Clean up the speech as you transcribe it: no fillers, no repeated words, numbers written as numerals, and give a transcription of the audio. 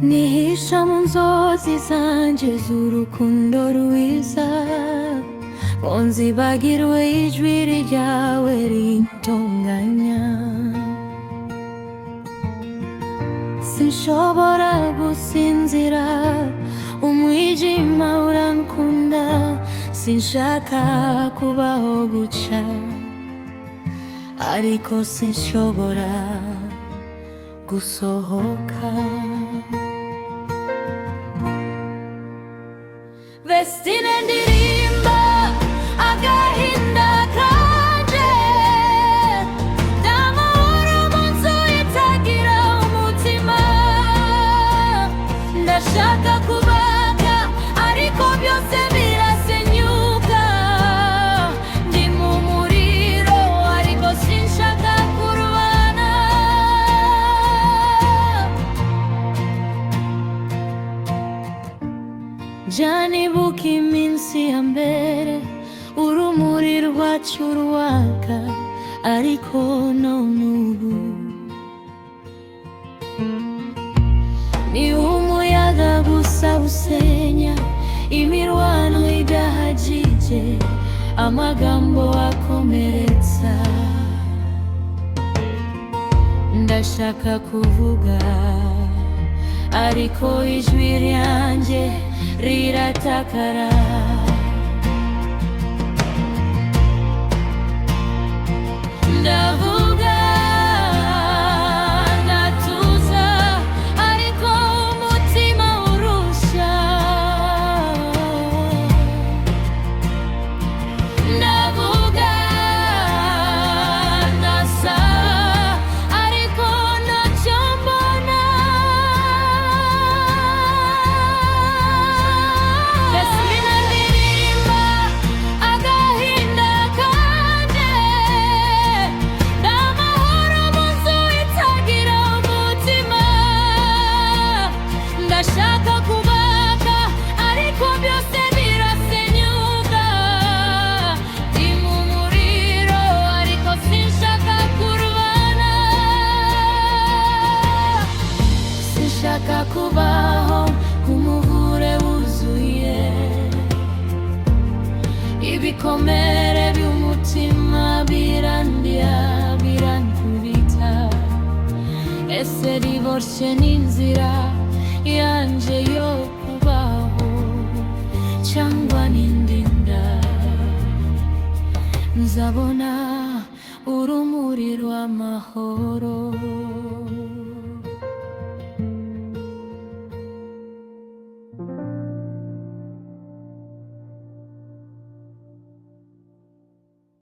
nihisha mu nzozi zanje z'urukundo rwiza, ngo nzibagirwe ijwi ryawe rintonganya. Sinshobora gusinzira, umwijima urankunda, sinshaka kubaho guca, ariko sinshobora gusohoka. Vestine ndirimba agahinda kanje, ndamahoro mu nzu itagira umutima. Ndashaka kubaka ariko byose birasenyuka, ndi mu muriro ariko sinshaka kurwana. Janibuka iminsi ya mbere, urumuri rwacu rwaka, ariko none ubu ni umuyaga gusa usenya, imirwano idahagije, amagambo akomeretsa. Ndashaka kuvuga ariko ijwi ryanjye riratakara. Ndavuga ndatuza ariko umutima urusha. Ndavuga ndasaba ariko ntacyo mbona. Vestine ndirimba agahinda kanje, ndamahoro mu nzu itagira umutima. Ndashaka kubaka ariko byose birasenyuka, ndi mu muriro ariko sinshaka kurwana. Sinshaka kubaho nk'umuvure wuzuye, ibikomere by'umutima birandya birankubita. Ese riboshye n'inzira yanje yo kubaho, cyangwa nindinda nzabona urumuri rw'amahoro?